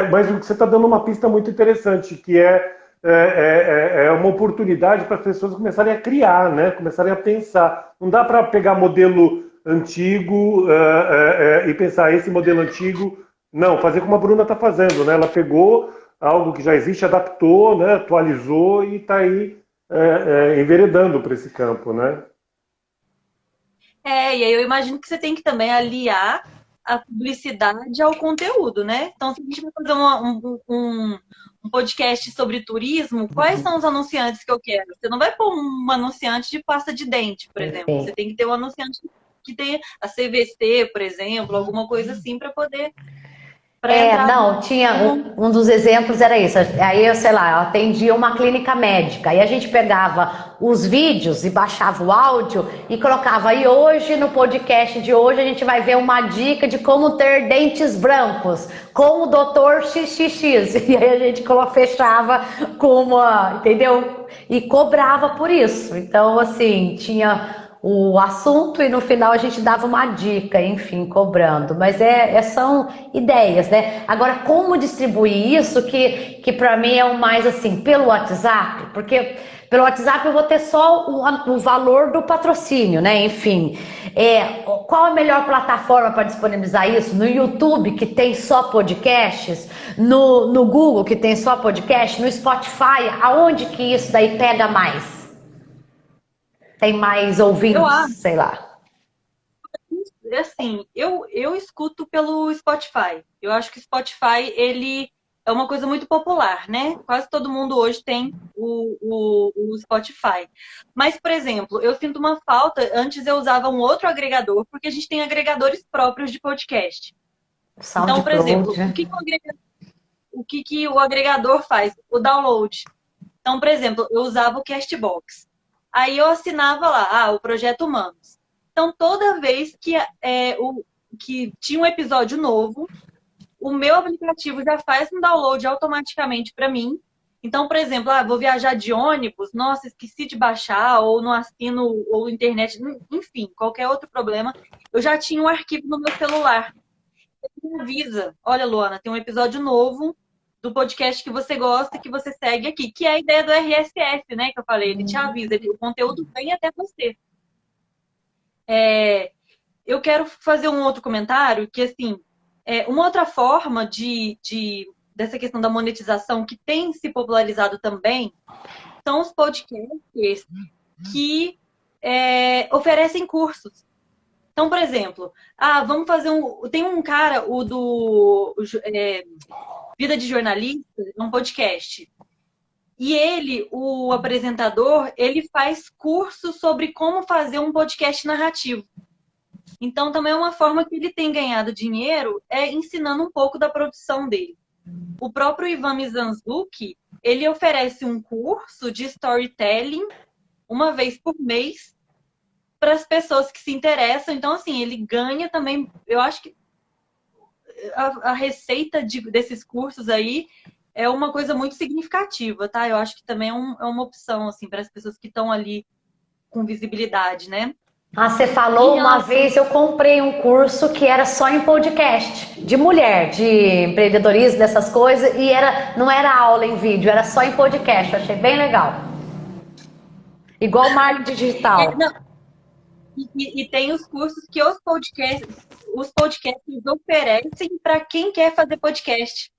Mas você está dando uma pista muito interessante, que é uma oportunidade para as pessoas começarem a criar, né? Começarem a pensar. Não dá para pegar modelo antigo e pensar esse modelo antigo. Não, fazer como a Bruna está fazendo, né? Ela pegou algo que já existe, adaptou, né? Atualizou e está aí enveredando para esse campo, né? E aí eu imagino que você tem que também aliar a publicidade ao conteúdo, né? Então, se a gente vai fazer um podcast sobre turismo, quais são os anunciantes que eu quero? Você não vai pôr um anunciante de pasta de dente, por exemplo. Você tem que ter um anunciante que tenha a CVC, por exemplo, alguma coisa assim para poder para entrar Não, tinha um dos exemplos era isso. Aí, eu sei lá, eu atendia uma clínica médica. Aí a gente pegava os vídeos e baixava o áudio e colocava. E hoje, no podcast de hoje, a gente vai ver uma dica de como ter dentes brancos com o doutor XXX. E aí a gente fechava com uma, entendeu? E cobrava por isso. Então, assim, tinha o assunto e no final a gente dava uma dica, enfim, cobrando. Mas são ideias, né? Agora, como distribuir isso, que para mim é o mais assim, pelo WhatsApp, porque pelo WhatsApp eu vou ter só o valor do patrocínio, né? Enfim, qual a melhor plataforma para disponibilizar isso? No YouTube, que tem só podcasts, no Google, que tem só podcast, no Spotify, aonde que isso daí pega mais? Tem mais Eu ouvintes, acho, sei lá. assim, eu escuto pelo Spotify. Eu acho que o Spotify, ele é uma coisa muito popular, né? Quase todo mundo hoje tem o Spotify. Mas, por exemplo, eu sinto uma falta. Antes eu usava um outro agregador, porque a gente tem agregadores próprios de podcast. Então, por SoundCloud. exemplo, o que o agregador faz? O download. Então, por exemplo, eu usava o Castbox. Aí eu assinava lá, o Projeto Humanos. Então, toda vez que tinha um episódio novo, o meu aplicativo já faz um download automaticamente para mim. Então, por exemplo, vou viajar de ônibus, nossa, esqueci de baixar, ou não assino, ou internet, enfim, qualquer outro problema, eu já tinha um arquivo no meu celular. Me avisa, olha, Luana, tem um episódio novo do podcast que você gosta, que você segue aqui, que é a ideia do RSS, né? Que eu falei, ele te avisa, o conteúdo vem até você. Eu quero fazer um outro comentário, que assim, uma outra forma dessa questão da monetização que tem se popularizado também são os podcasts que oferecem cursos. Então, por exemplo, vamos fazer tem um cara, Vida de Jornalista, é um podcast. E ele, o apresentador, ele faz cursos sobre como fazer um podcast narrativo. Então, também é uma forma que ele tem ganhado dinheiro ensinando um pouco da produção dele. O próprio Ivan Mizanzuki, ele oferece um curso de storytelling uma vez por mês para as pessoas que se interessam. Então, assim, ele ganha também. Eu acho que a receita desses cursos aí é uma coisa muito significativa, tá? Eu acho que também é uma opção, assim, para as pessoas que estão ali com visibilidade, né? Você Em falou uma relação. vez, eu comprei um curso que era só em podcast, de mulher, de empreendedorismo, dessas coisas, e não era aula em vídeo, era só em podcast. Eu achei bem legal. Igual marketing Não, digital. e tem os cursos que os podcasts oferecem para quem quer fazer podcast.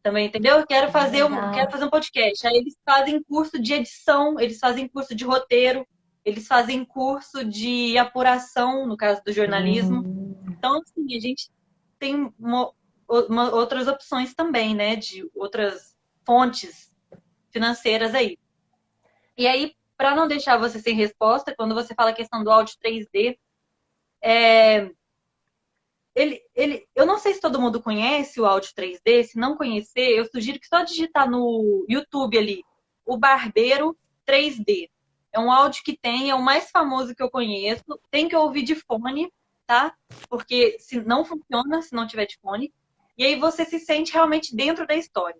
Também, entendeu? Quero fazer um podcast. Aí eles fazem curso de edição, eles fazem curso de roteiro, eles fazem curso de apuração, no caso do jornalismo. Então, assim, a gente tem outras opções também, né? De outras fontes financeiras aí. E aí, para não deixar você sem resposta, quando você fala a questão do áudio 3D, eu não sei se todo mundo conhece o áudio 3D. Se não conhecer, eu sugiro que só digitar no YouTube ali, o Barbeiro 3D. É um áudio que é o mais famoso que eu conheço. Tem que ouvir de fone, tá? Porque se não funciona se não tiver de fone. E aí você se sente realmente dentro da história.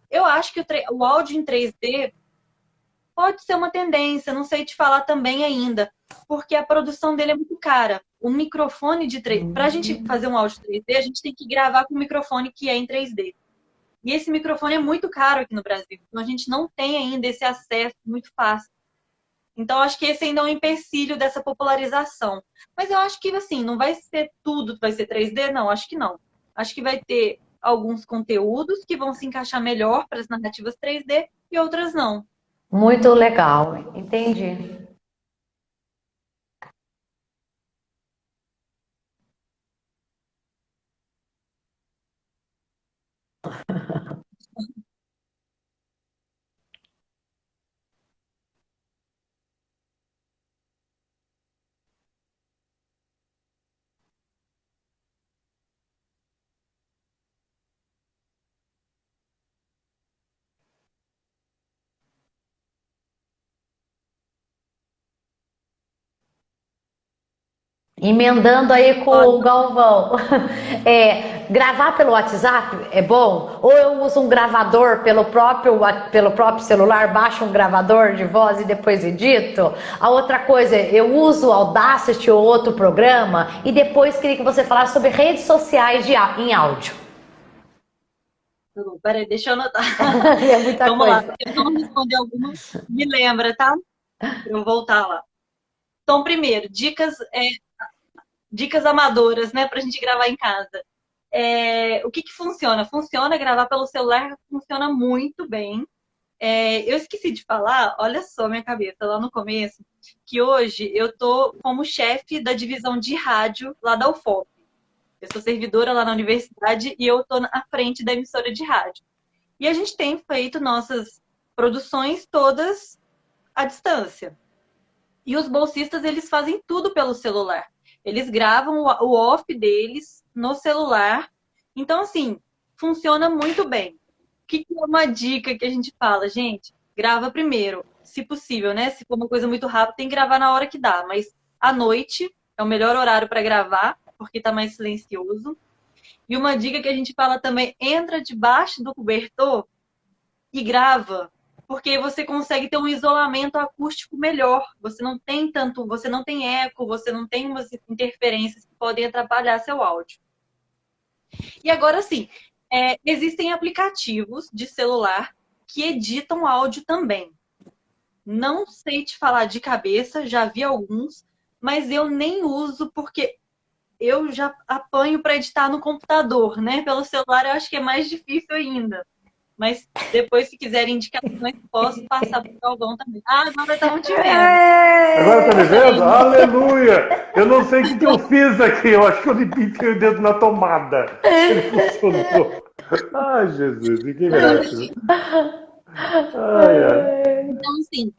Eu acho que o áudio em 3D pode ser uma tendência, não sei te falar também ainda, porque a produção dele é muito cara. O microfone de 3D, para a gente fazer um áudio 3D, a gente tem que gravar com um microfone que é em 3D. E esse microfone é muito caro aqui no Brasil, então a gente não tem ainda esse acesso muito fácil. Então, acho que esse ainda é um empecilho dessa popularização. Mas eu acho que, assim, não vai ser tudo que vai ser 3D, não, acho que não. Acho que vai ter alguns conteúdos que vão se encaixar melhor para as narrativas 3D e outras não. Muito legal, entendi. Emendando aí com o Galvão, gravar pelo WhatsApp é bom? Ou eu uso um gravador pelo próprio celular, baixo um gravador de voz e depois edito? A outra coisa, eu uso o Audacity ou outro programa e depois queria que você falasse sobre redes sociais em áudio. Peraí, deixa eu anotar. É muita Vamos coisa. lá, eu vou responder algumas, me lembra, tá? Pra eu voltar lá. Então, primeiro, dicas amadoras, né, pra gente gravar em casa. O que funciona? Funciona gravar pelo celular, funciona muito bem. Eu esqueci de falar, olha só minha cabeça lá no começo, que hoje eu tô como chefe da divisão de rádio lá da UFOP. Eu sou servidora lá na universidade e eu tô à frente da emissora de rádio. E a gente tem feito nossas produções todas à distância. E os bolsistas, eles fazem tudo pelo celular. Eles gravam o off deles no celular. Então, assim, funciona muito bem. O que é uma dica que a gente fala? Gente, grava primeiro, se possível, né? Se for uma coisa muito rápida, tem que gravar na hora que dá. Mas à noite é o melhor horário para gravar, porque tá mais silencioso. E uma dica que a gente fala também, entra debaixo do cobertor e grava, porque você consegue ter um isolamento acústico melhor. Você não tem eco, você não tem umas interferências que podem atrapalhar seu áudio. E agora sim, existem aplicativos de celular que editam áudio também. Não sei te falar de cabeça, já vi alguns, mas eu nem uso porque eu já apanho para editar no computador, né? Pelo celular eu acho que é mais difícil ainda. Mas depois, se quiserem indicações, posso passar para o Galvão também. Agora estamos te vendo. Agora tá me vendo? Aleluia! Eu não sei o que eu fiz aqui. Eu acho que eu enfiei o dedo na tomada. Ele funcionou. Ai, Jesus, que graça. Ai, ai. Então, assim,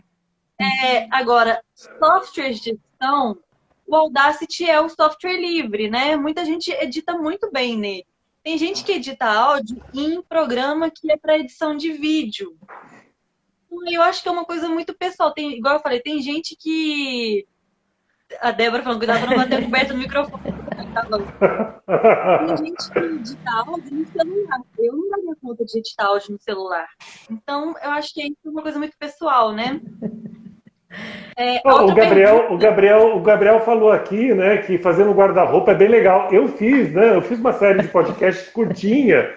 agora, softwares de edição, o Audacity é o software livre, né? Muita gente edita muito bem nele. Tem gente que edita áudio em programa que é para edição de vídeo. Eu acho que é uma coisa muito pessoal. Igual eu falei, tem gente que... A Débora falando, cuidado pra não bater a coberta no microfone. Tem gente que edita áudio no celular. Eu não daria conta de editar áudio no celular. Então, eu acho que é uma coisa muito pessoal, né? O Gabriel falou aqui, né, que fazendo guarda-roupa é bem legal. Eu fiz, né? Eu fiz uma série de podcasts curtinha,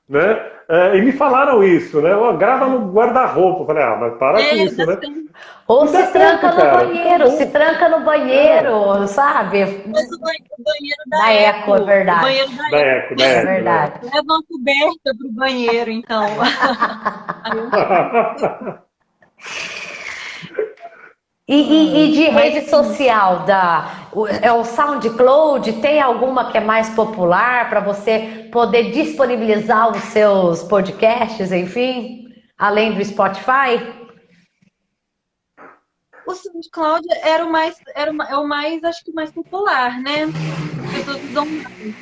né? E me falaram isso, né? Grava no guarda-roupa. Eu falei, mas para com isso, né? Ou se tranca no banheiro, se tranca no banheiro, sabe? Mas o banheiro da Eco, é verdade. O banheiro da Eco, é verdade. Leva uma coberta pro banheiro, então. E de rede social, o SoundCloud, tem alguma que é mais popular para você poder disponibilizar os seus podcasts, enfim, além do Spotify? O SoundCloud é o mais, acho que o mais popular, né? As pessoas usam mais.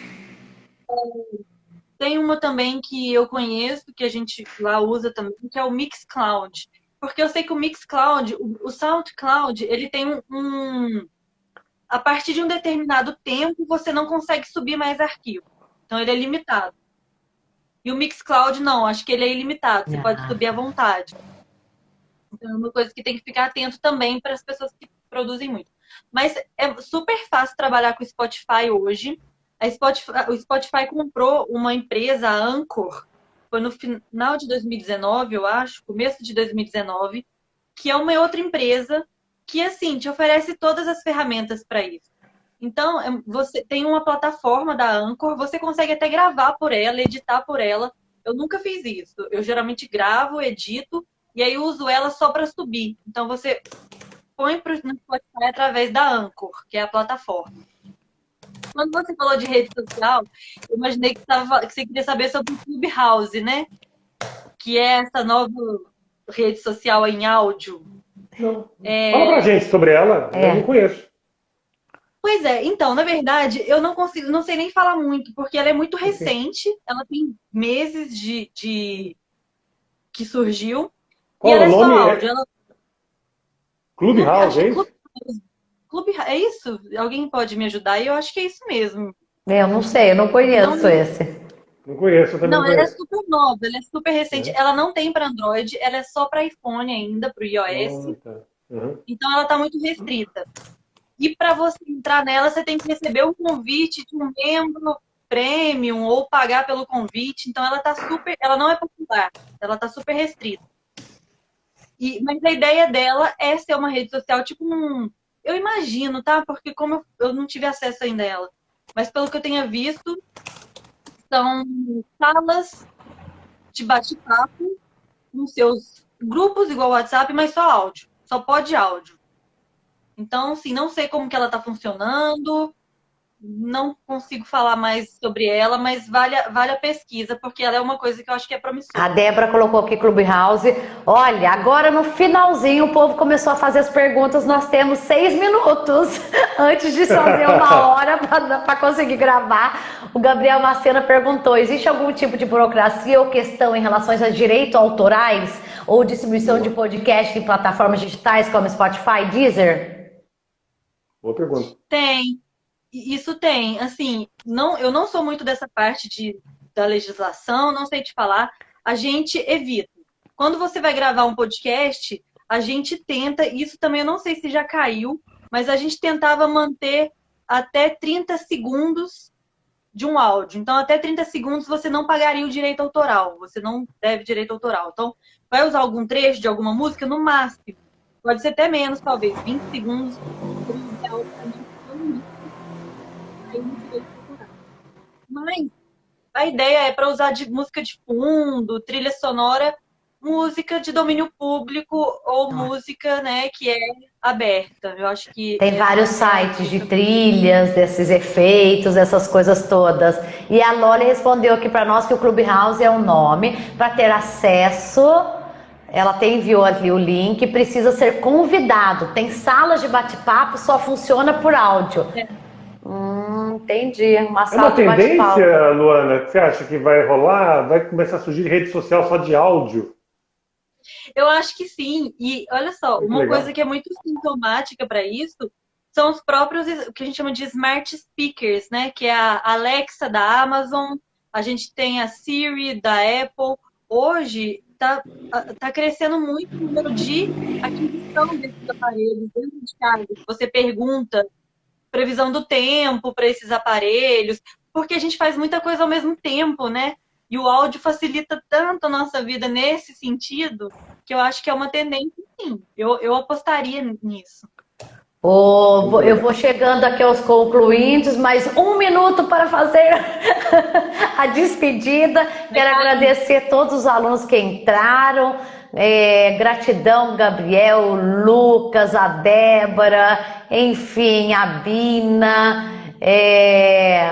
Tem uma também que eu conheço, que a gente lá usa também, que é o Mixcloud. Porque eu sei que o Mixcloud, o SoundCloud, ele tem a partir de um determinado tempo, você não consegue subir mais arquivo. Então, ele é limitado. E o Mixcloud, não. Acho que ele é ilimitado. Você pode subir à vontade. Então, é uma coisa que tem que ficar atento também para as pessoas que produzem muito. Mas é super fácil trabalhar com o Spotify hoje. O Spotify comprou uma empresa, a Anchor, foi no final de 2019, eu acho, começo de 2019, que é uma outra empresa que, assim, te oferece todas as ferramentas para isso. Então, você tem uma plataforma da Anchor, você consegue até gravar por ela, editar por ela. Eu nunca fiz isso. Eu geralmente gravo, edito, e aí uso ela só para subir. Então, você põe no Spotify através da Anchor, que é a plataforma. Quando você falou de rede social, eu imaginei que você queria saber sobre o Clubhouse, né? Que é essa nova rede social em áudio. Fala pra gente sobre ela, eu não conheço. Pois é, então, na verdade, eu não sei nem falar muito, porque ela é muito recente, ela tem meses de que surgiu. Qual e ela o nome? É só áudio. Clubhouse, é isso? Clube, é isso? Alguém pode me ajudar? Eu acho que é isso mesmo. Eu não sei, eu não conheço esse. Não conheço, eu também não Não, ela é conheço. super nova, ela é super recente. É? Ela não tem para Android, ela é só para iPhone ainda, para o iOS. Ah, tá. Uhum. Então ela está muito restrita. E para você entrar nela, você tem que receber um convite de um membro premium ou pagar pelo convite. Então ela tá super, ela não é popular, ela tá super restrita. Mas a ideia dela é ser uma rede social tipo eu imagino, tá? Porque como eu não tive acesso ainda a ela, mas pelo que eu tenha visto, são salas de bate-papo com seus grupos igual o WhatsApp, mas só áudio, só pode áudio. Então, assim, não sei como que ela tá funcionando, não consigo falar mais sobre ela, mas vale a pesquisa, porque ela é uma coisa que eu acho que é A promissora. Débora colocou aqui Clubhouse. Olha, agora no finalzinho o povo começou a fazer as perguntas. Nós temos 6 minutos antes de fazer 1 hora para conseguir gravar. O Gabriel Macena perguntou: existe algum tipo de burocracia ou questão em relação a direitos autorais ou distribuição de podcast em plataformas digitais como Spotify, Deezer? Boa pergunta. Tem. Isso tem, assim, eu não sou muito dessa parte da legislação, não sei te falar, a gente evita. Quando você vai gravar um podcast, a gente tenta, isso também eu não sei se já caiu, mas a gente tentava manter até 30 segundos de um áudio. Então, até 30 segundos você não pagaria o direito autoral, você não deve direito autoral. Então, vai usar algum trecho de alguma música, no máximo. Pode ser até menos, talvez, 20 segundos. Mas a ideia é para usar de música de fundo, trilha sonora, música de domínio público ou música, né, que é aberta. Eu acho que tem vários sites de trilhas, desses efeitos, essas coisas todas. E a Loli respondeu aqui para nós que o Clubhouse é um nome para ter acesso. Ela até enviou ali o link, precisa ser convidado. Tem salas de bate-papo, só funciona por áudio. Entendi. Uma É sala uma de bate-papo. tendência, Luana, que você acha que vai rolar? Vai começar a surgir rede social só de áudio? Eu acho que sim. E olha só, Muito uma legal. coisa que é muito sintomática para isso são os próprios, o que a gente chama de smart speakers, né? Que é a Alexa da Amazon, a gente tem a Siri da Apple. Hoje tá crescendo muito o número de aquisição desses aparelhos dentro de casa. Você pergunta previsão do tempo para esses aparelhos, porque a gente faz muita coisa ao mesmo tempo, né? E o áudio facilita tanto a nossa vida nesse sentido, que eu acho que é uma tendência, sim. Eu apostaria nisso. Eu vou chegando aqui aos concluintes, mais 1 minuto para fazer a despedida. Quero agradecer todos os alunos que entraram. Gratidão, Gabriel, Lucas, a Débora, enfim, a Bina,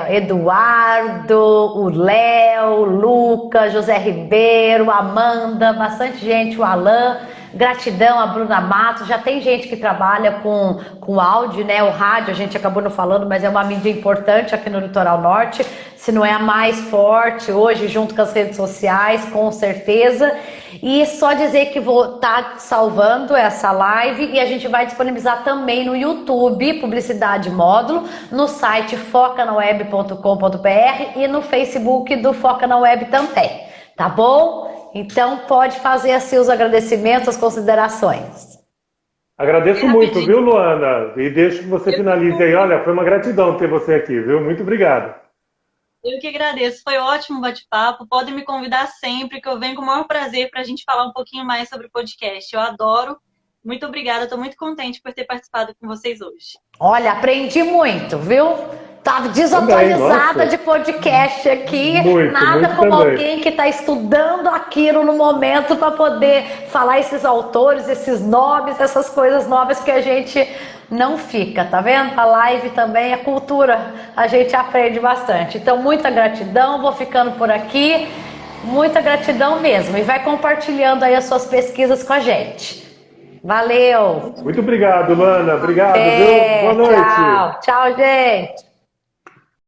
Eduardo, o Léo, o Lucas, José Ribeiro, Amanda, bastante gente, o Alan. Gratidão a Bruna Matos. Já tem gente que trabalha com áudio, né? O rádio a gente acabou não falando, mas é uma mídia importante aqui no Litoral Norte, se não é a mais forte hoje, junto com as redes sociais, com certeza. E só dizer que vou estar salvando essa live e a gente vai disponibilizar também no YouTube, Publicidade Módulo, no site focanaweb.com.br e no Facebook do Foca na Web também, tá bom? Então pode fazer assim os agradecimentos, as considerações. Agradeço muito, viu, Luana? E deixo que você finalize aí. Olha, foi uma gratidão ter você aqui, viu? Muito obrigado. Eu que agradeço, foi ótimo bate-papo. Podem me convidar sempre, que eu venho com o maior prazer para a gente falar um pouquinho mais sobre podcast. Eu adoro. Muito obrigada, estou muito contente por ter participado com vocês hoje. Olha, aprendi muito, viu? Tava desatualizada de podcast aqui, nada como alguém que está estudando aquilo no momento para poder falar esses autores, esses nomes, essas coisas novas que a gente não fica, tá vendo? A live também é cultura, a gente aprende bastante. Então, muita gratidão, vou ficando por aqui, muita gratidão mesmo. E vai compartilhando aí as suas pesquisas com a gente. Valeu! Muito obrigado, Luana. Obrigado, viu? Boa noite. Tchau, tchau, gente.